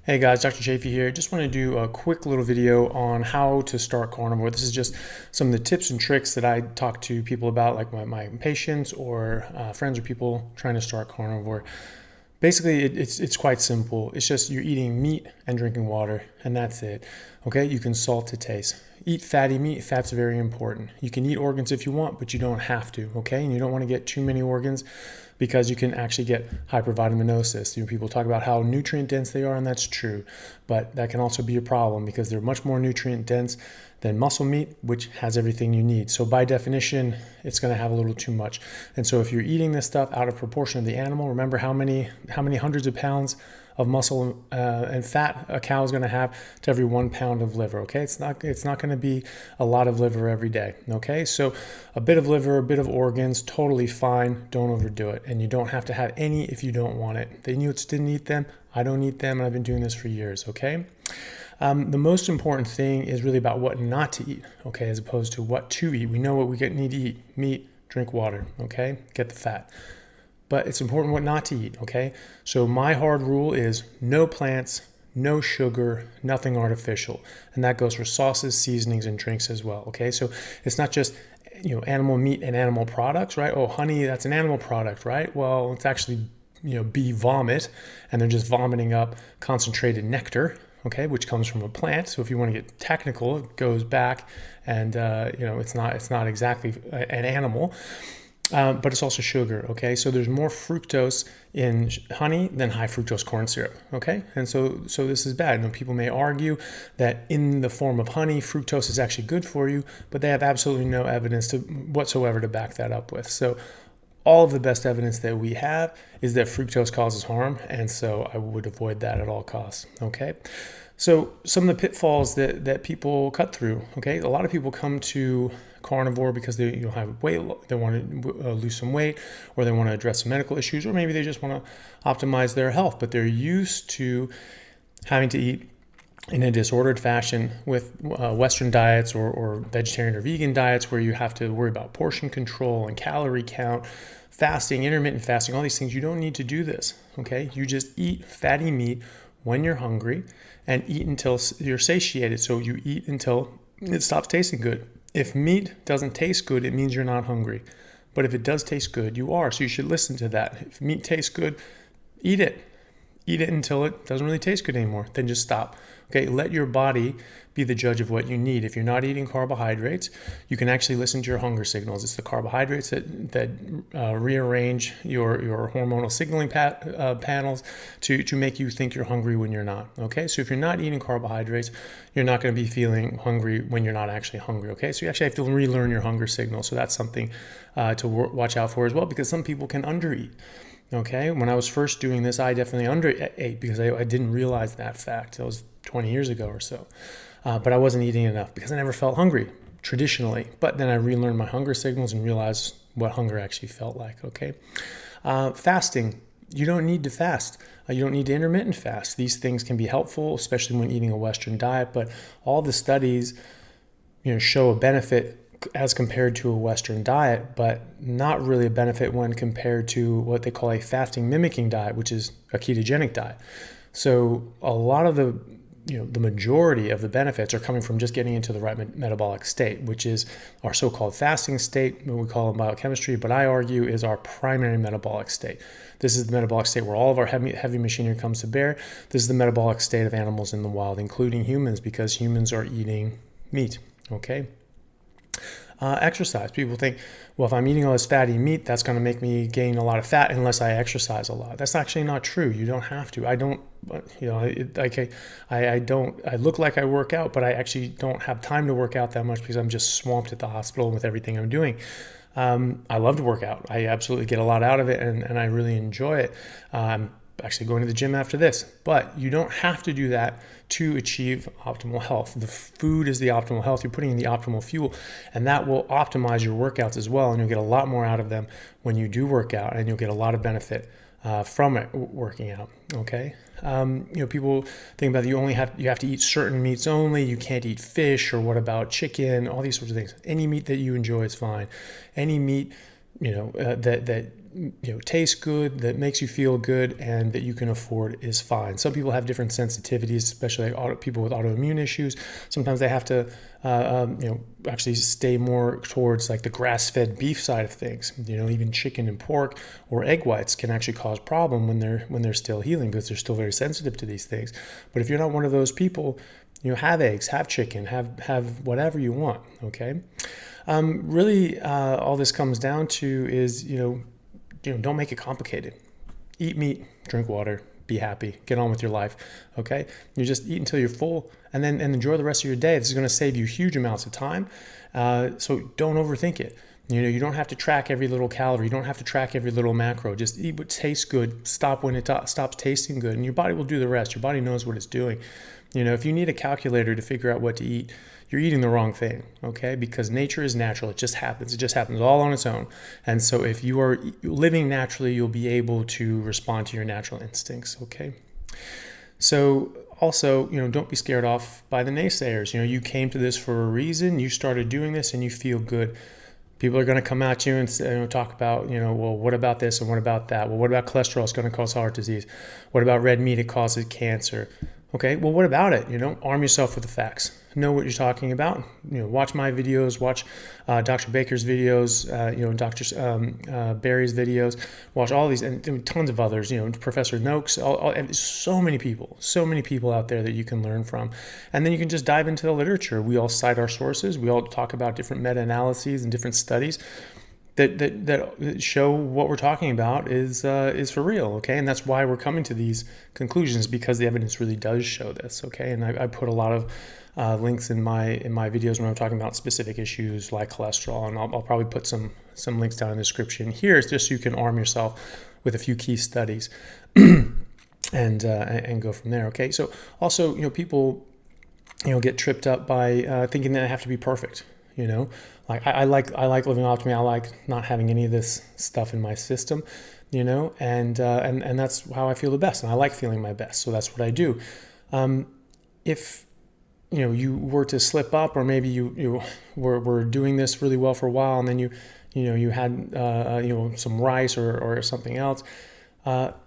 Hey guys, Dr. Chafee here. Just want to do a quick little video on how to start carnivore. This is just some of the tips and tricks that I talk to people about, like my patients or friends or people trying to start carnivore. Basically, it's quite simple. It's just you're eating meat and drinking water, and that's it. Okay, you can salt to taste. Eat fatty meat. Fat's very important. You can eat organs if you want, but you don't have to. Okay, and you don't want to get too many organs because you can actually get hypervitaminosis. People talk about how nutrient dense they are, and that's true, but that can also be a problem because they're much more nutrient dense than muscle meat, which has everything you need. So by definition, it's going to have a little too much. And so if you're eating this stuff out of proportion of the animal, remember how many hundreds of pounds of muscle and fat a cow is going to have to every 1 pound of liver. Okay, it's not going to be a lot of liver every day. Okay, so a bit of liver, a bit of organs, totally fine. Don't overdo it, and you don't have to have any if you don't want it. The Inuits didn't eat them. I don't eat them, and I've been doing this for years. Okay. The most important thing is really about what not to eat, okay, as opposed to what to eat. We know what we need to eat: meat, drink water, okay, get the fat. But it's important what not to eat, okay? So my hard rule is no plants, no sugar, nothing artificial. And that goes for sauces, seasonings, and drinks as well, okay? So it's not just animal meat and animal products, right? Oh, honey, that's an animal product, right? Well, it's actually bee vomit, and they're just vomiting up concentrated nectar, okay, which comes from a plant. So if you want to get technical, it goes back, and it's not exactly an animal, but it's also sugar. Okay, so there's more fructose in honey than high fructose corn syrup. Okay, and so this is bad. People may argue that in the form of honey, fructose is actually good for you, but they have absolutely no evidence whatsoever to back that up with. So all of the best evidence that we have is that fructose causes harm, and so I would avoid that at all costs, okay? So some of the pitfalls that people cut through, okay? A lot of people come to carnivore because they have weight, they want to lose some weight, or they want to address some medical issues, or maybe they just want to optimize their health, but they're used to having to eat in a disordered fashion with Western diets or vegetarian or vegan diets where you have to worry about portion control and calorie count, fasting, intermittent fasting, all these things. You don't need to do this, okay? You just eat fatty meat when you're hungry and eat until you're satiated. So you eat until it stops tasting good. If meat doesn't taste good, it means you're not hungry. But if it does taste good, you are. So you should listen to that. If meat tastes good, eat it. Eat it until it doesn't really taste good anymore. Then just stop. Okay, let your body be the judge of what you need. If you're not eating carbohydrates, you can actually listen to your hunger signals. It's the carbohydrates that rearrange your hormonal signaling panels to make you think you're hungry when you're not. Okay, so if you're not eating carbohydrates, you're not going to be feeling hungry when you're not actually hungry. Okay, so you actually have to relearn your hunger signal. So that's something to watch out for as well, because some people can undereat. Okay, when I was first doing this, I definitely underate because I didn't realize that fact. That was 20 years ago or so. But I wasn't eating enough because I never felt hungry traditionally. But then I relearned my hunger signals and realized what hunger actually felt like, okay? Fasting, you don't need to fast. You don't need to intermittent fast. These things can be helpful, especially when eating a Western diet, but all the studies show a benefit as compared to a Western diet, but not really a benefit when compared to what they call a fasting mimicking diet, which is a ketogenic diet. So a lot of the majority of the benefits are coming from just getting into the right metabolic state, which is our so-called fasting state, what we call in biochemistry, but I argue is our primary metabolic state. This is the metabolic state where all of our heavy machinery comes to bear. This is the metabolic state of animals in the wild, including humans, because humans are eating meat, okay? Exercise. People think, well, if I'm eating all this fatty meat, that's going to make me gain a lot of fat unless I exercise a lot. That's actually not true. You don't have to. I don't, I look like I work out, but I actually don't have time to work out that much because I'm just swamped at the hospital with everything I'm doing. I love to work out. I absolutely get a lot out of it, and I really enjoy it. Actually going to the gym after this, but you don't have to do that to achieve optimal health. The food is the optimal health. You're putting in the optimal fuel, and that will optimize your workouts as well, and you'll get a lot more out of them when you do work out, and you'll get a lot of benefit from it working out. Okay, people think about you have to eat certain meats only. You can't eat fish, or what about chicken? All these sorts of things. Any meat that you enjoy is fine. Any meat that tastes good, that makes you feel good, and that you can afford is fine. Some people have different sensitivities, especially people with autoimmune issues. Sometimes they have to actually stay more towards like the grass-fed beef side of things. Even chicken and pork or egg whites can actually cause problem when they're still healing, because they're still very sensitive to these things. But if you're not one of those people, have eggs, have chicken, have whatever you want. Okay. Really, all this comes down to is, don't make it complicated. Eat meat, drink water, be happy, get on with your life. Okay. You just eat until you're full, and enjoy the rest of your day. This is going to save you huge amounts of time. So don't overthink it. You don't have to track every little calorie. You don't have to track every little macro. Just eat what tastes good. Stop when it stops tasting good, and your body will do the rest. Your body knows what it's doing. If you need a calculator to figure out what to eat, you're eating the wrong thing, okay? Because nature is natural. It just happens. It just happens all on its own. And so if you are living naturally, you'll be able to respond to your natural instincts, okay? So also, don't be scared off by the naysayers. You came to this for a reason. You started doing this and you feel good. People are going to come at you and talk about, well, what about this and what about that? Well, what about cholesterol? It's going to cause heart disease. What about red meat? It causes cancer. Okay, well, what about it? Arm yourself with the facts. Know what you're talking about. Watch my videos, watch Dr. Baker's videos, Dr. Barry's videos, watch all these and tons of others, Professor Noakes, so many people out there that you can learn from. And then you can just dive into the literature. We all cite our sources. We all talk about different meta-analyses and different studies that show what we're talking about is for real, okay? And that's why we're coming to these conclusions, because the evidence really does show this, okay? And I put a lot of links in my videos when I'm talking about specific issues like cholesterol, and I'll probably put some links down in the description here. It's just so you can arm yourself with a few key studies and go from there, okay? So also, people get tripped up by thinking that they have to be perfect. Like I like living optimally. I like not having any of this stuff in my system, and that's how I feel the best. And I like feeling my best. So that's what I do. If you were to slip up, or maybe you were doing this really well for a while, and then you had some rice or something else,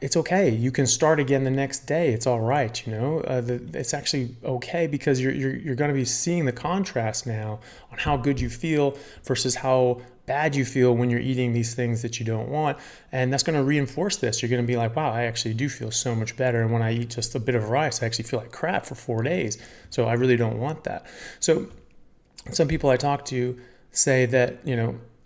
it's okay. You can start again the next day. It's all right. It's actually okay, because you're going to be seeing the contrast now on how good you feel versus how bad you feel when you're eating these things that you don't want. And that's going to reinforce this. You're going to be like, wow, I actually do feel so much better. And when I eat just a bit of rice, I actually feel like crap for 4 days. So I really don't want that. So some people I talk to say that,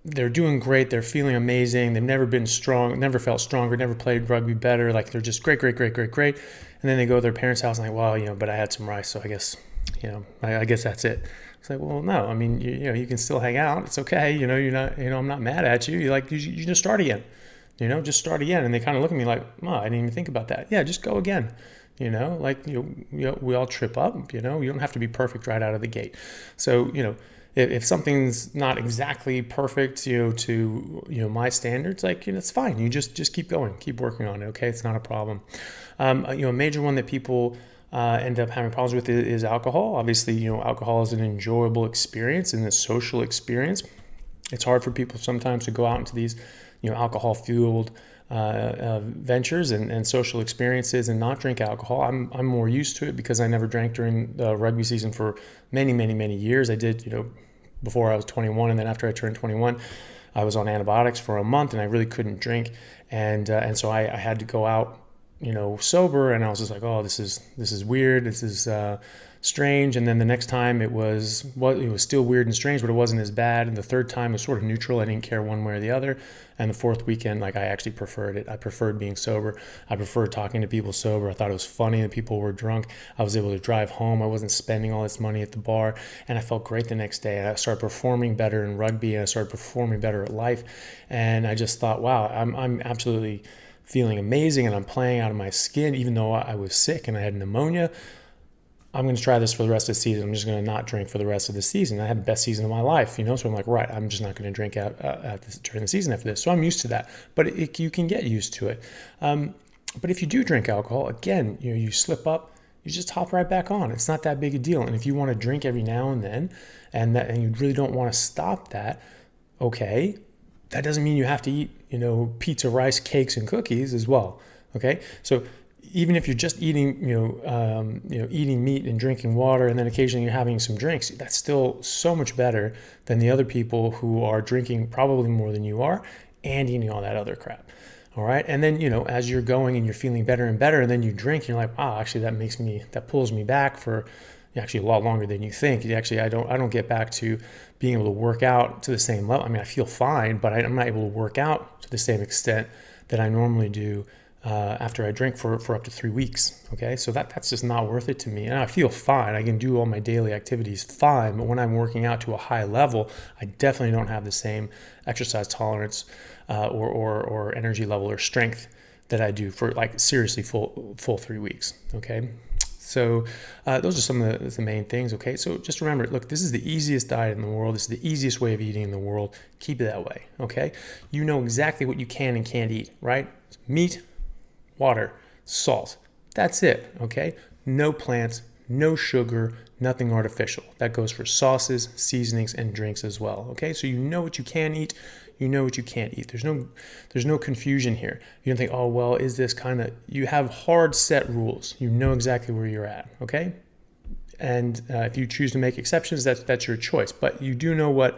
they're doing great. They're feeling amazing. They've never been strong, never felt stronger, never played rugby better. Like they're just great. And then they go to their parents' house and like, well, but I had some rice, so I guess, I guess that's it. It's like, well, no, I mean, you can still hang out. It's okay. You're not, I'm not mad at you. You just start again, just start again. And they kind of look at me like, oh, I didn't even think about that. Yeah, just go again. We all trip up, you don't have to be perfect right out of the gate. So, if something's not exactly perfect, to my standards, like, it's fine. You just keep going, keep working on it. Okay, it's not a problem. A major one that people end up having problems with is alcohol. Obviously, alcohol is an enjoyable experience and a social experience. It's hard for people sometimes to go out into these, alcohol-fueled ventures and social experiences and not drink alcohol. I'm more used to it because I never drank during the rugby season for many years. I did, before I was 21, and then after I turned 21, I was on antibiotics for a month, and I really couldn't drink, and so I had to go out, sober, and I was just like, oh, this is weird, this is strange. And then the next time it was still weird and strange, but it wasn't as bad. And the third time was sort of neutral. I didn't care one way or the other. And the fourth weekend, I actually preferred it. I preferred being sober. I preferred talking to people sober. I thought it was funny that people were drunk. I was able to drive home. I wasn't spending all this money at the bar, and I felt great the next day. And I started performing better in rugby, and I started performing better at life. And I just thought, wow, I'm absolutely feeling amazing, and I'm playing out of my skin, even though I was sick and I had pneumonia. I'm going to try this for the rest of the season. I'm just going to not drink for the rest of the season. I had the best season of my life, so I'm like, right, I'm just not going to drink during the season after this. So I'm used to that, but you can get used to it. But if you do drink alcohol, again, you slip up, you just hop right back on. It's not that big a deal. And if you want to drink every now and then, and you really don't want to stop that, okay, that doesn't mean you have to eat pizza, rice, cakes, and cookies as well. Okay, so even if you're just eating, eating meat and drinking water, and then occasionally you're having some drinks, that's still so much better than the other people who are drinking probably more than you are and eating all that other crap. All right, and then as you're going and you're feeling better and better, and then you drink, and you're like, wow, actually that pulls me back for actually a lot longer than you think. Actually, I don't get back to being able to work out to the same level. I mean, I feel fine, but I'm not able to work out to the same extent that I normally do after I drink for up to 3 weeks. Okay, so that's just not worth it to me. And I feel fine. I can do all my daily activities fine, but when I'm working out to a high level, I definitely don't have the same exercise tolerance or energy level or strength that I do for like seriously full 3 weeks. Okay. So those are some of the main things, okay? So just remember, look, this is the easiest diet in the world. This is the easiest way of eating in the world. Keep it that way, okay? You know exactly what you can and can't eat, right? Meat, water, salt. That's it, okay? No plants, no sugar, nothing artificial. That goes for sauces, seasonings, and drinks as well, okay? So you know what you can eat. You know what you can't eat. There's no confusion here. You don't think, oh, well, is this you have hard set rules. You know exactly where you're at, okay? And if you choose to make exceptions, that's your choice. But you do know what,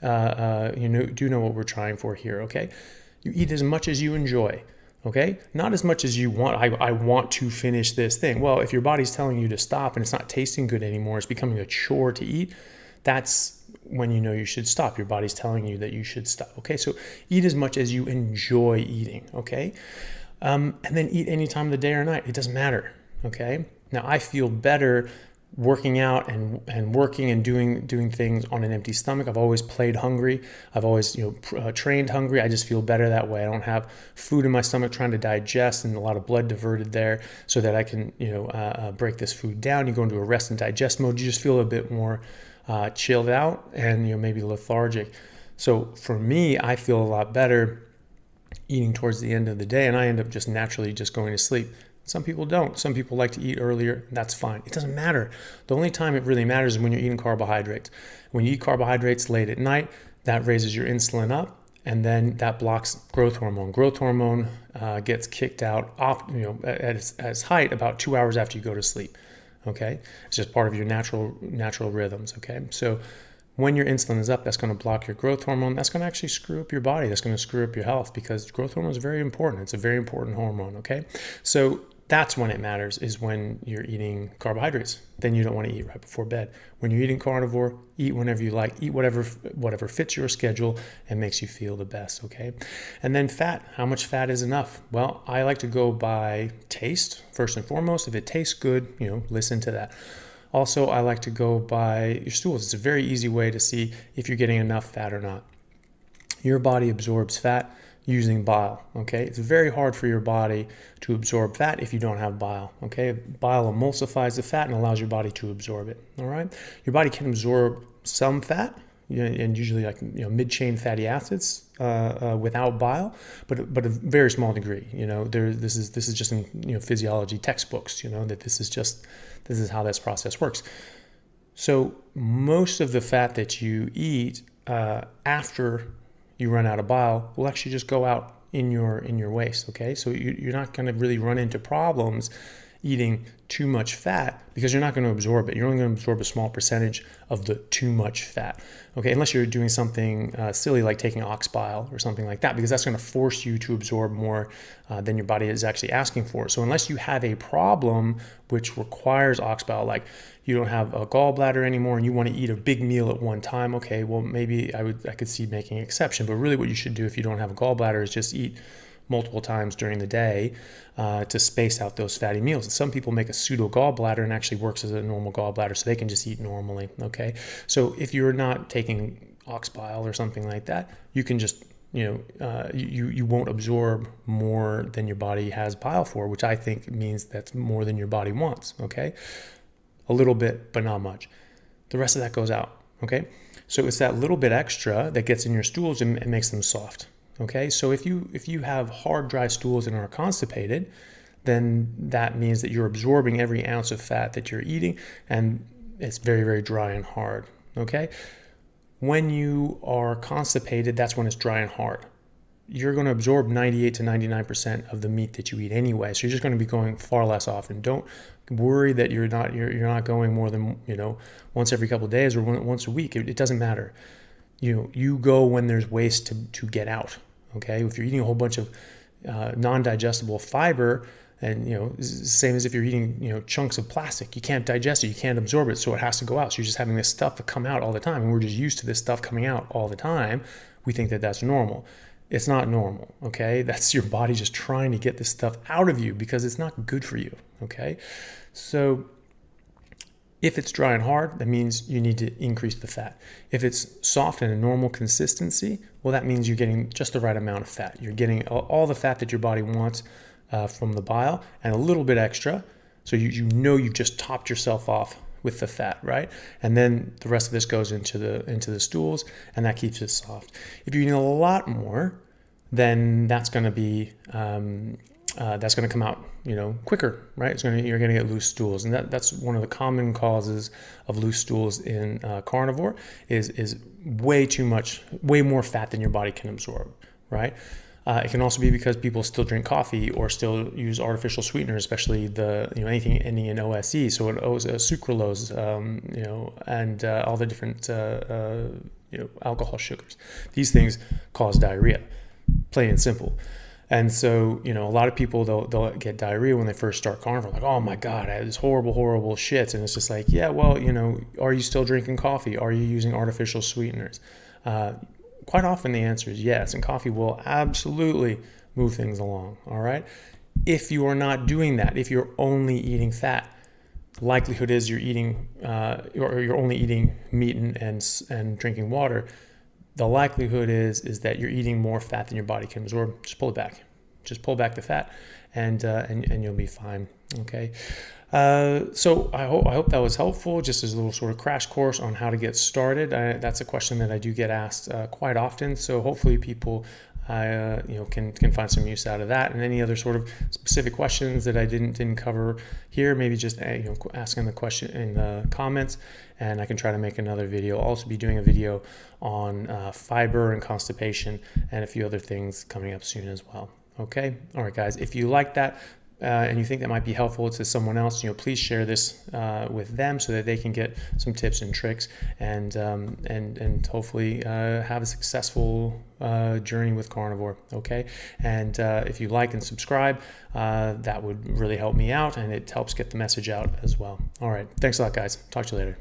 what we're trying for here, okay? You eat as much as you enjoy, okay? Not as much as you want. I want to finish this thing. Well, if your body's telling you to stop and it's not tasting good anymore, it's becoming a chore to eat, that's when you know you should stop. Your body's telling you that you should stop. Okay, so eat as much as you enjoy eating. Okay, and then eat any time of the day or night. It doesn't matter. Okay. Now I feel better working out and working and doing things on an empty stomach. I've always played hungry. I've always trained hungry. I just feel better that way. I don't have food in my stomach trying to digest and a lot of blood diverted there, so that I can break this food down. You go into a rest and digest mode. You just feel a bit more chilled out and maybe lethargic. So for me, I feel a lot better eating towards the end of the day, and I end up just naturally just going to sleep. Some people don't. Some people like to eat earlier. That's fine. It doesn't matter. The only time it really matters is when you're eating carbohydrates. When you eat carbohydrates late at night, that raises your insulin up, and then that blocks growth hormone. Growth hormone gets kicked out at its height about 2 hours after you go to sleep. Okay, it's just part of your natural rhythms. Okay, so when your insulin is up, that's going to block your growth hormone. That's going to actually screw up your body. That's going to screw up your health, because growth hormone is very important. It's a very important hormone. Okay, so that's when it matters, is when you're eating carbohydrates. Then you don't want to eat right before bed. When you're eating carnivore, eat whenever you like. Eat whatever fits your schedule and makes you feel the best, okay? And then fat. How much fat is enough? Well, I like to go by taste, first and foremost. If it tastes good, listen to that. Also, I like to go by your stools. It's a very easy way to see if you're getting enough fat or not. Your body absorbs fat using bile, okay? It's very hard for your body to absorb fat if you don't have bile, okay? Bile emulsifies the fat and allows your body to absorb it, all right? Your body can absorb some fat, and usually like mid-chain fatty acids without bile, but a very small degree. This is just in physiology textbooks. That this is how this process works. So most of the fat that you eat after you run out of bile will actually just go out in your waste. Okay, so you're not going to really run into problems eating too much fat, because you're not going to absorb it. You're only going to absorb a small percentage of the too much fat, okay? Unless you're doing something silly like taking ox bile or something like that, because that's going to force you to absorb more than your body is actually asking for. So unless you have a problem which requires ox bile, like you don't have a gallbladder anymore and you want to eat a big meal at one time, okay, well maybe I could see making an exception. But really what you should do if you don't have a gallbladder is just eat multiple times during the day to space out those fatty meals. And some people make a pseudo gallbladder and actually works as a normal gallbladder, so they can just eat normally, okay? So if you're not taking ox bile or something like that, you can just, you won't absorb more than your body has bile for, which I think means that's more than your body wants, okay? A little bit, but not much. The rest of that goes out, okay? So it's that little bit extra that gets in your stools and makes them soft. Okay, so if you have hard, dry stools and are constipated, then that means that you're absorbing every ounce of fat that you're eating, and it's very, very dry and hard. Okay, when you are constipated, that's when it's dry and hard. you're going to absorb 98 to 99% of the meat that you eat anyway. So you're just going to be going far less often. Don't worry that you're not going more than, once every couple of days or once a week. It doesn't matter. You go when there's waste to get out. Okay. If you're eating a whole bunch of non-digestible fiber, and same as if you're eating chunks of plastic, you can't digest it, you can't absorb it, so it has to go out. So you're just having this stuff come out all the time, and we're just used to this stuff coming out all the time. We think that that's normal. It's not normal. Okay, that's your body just trying to get this stuff out of you because it's not good for you. Okay, so if it's dry and hard, that means you need to increase the fat. If it's soft and a normal consistency, well, that means you're getting just the right amount of fat. You're getting all the fat that your body wants from the bile and a little bit extra. So you've just topped yourself off with the fat, right? And then the rest of this goes into the stools, and that keeps it soft. If you're eating a lot more, then that's going to be that's going to come out quicker, right? You're going to get loose stools, and that's one of the common causes of loose stools in carnivore is way more fat than your body can absorb, right? It can also be because people still drink coffee or still use artificial sweeteners, especially anything ending in OSE, so sucralose, and all the different alcohol sugars. These things cause diarrhea, plain and simple. And so a lot of people they'll get diarrhea when they first start carnivore, like, oh my god, I had this horrible shits, and it's just like, yeah, well, are you still drinking coffee? Are you using artificial sweeteners? Quite often the answer is yes, and coffee will absolutely move things along, all right? If you are not doing that, if you're only eating fat, the likelihood is you're eating, or you're only eating meat and drinking water, the likelihood is that you're eating more fat than your body can absorb. Just pull it back. Just pull back the fat, and you'll be fine, okay? So I hope that was helpful, just as a little sort of crash course on how to get started. That's a question that I do get asked quite often, so hopefully people can find some use out of that. And any other sort of specific questions that I didn't cover here, maybe just asking the question in the comments, and I can try to make another video. I'll also be doing a video on fiber and constipation and a few other things coming up soon as well. Okay, all right, guys, if you like that and you think that might be helpful to someone else, please share this with them so that they can get some tips and tricks and hopefully have a successful journey with carnivore. Okay, and if you like and subscribe, that would really help me out, and it helps get the message out as well. All right, thanks a lot, guys. Talk to you later.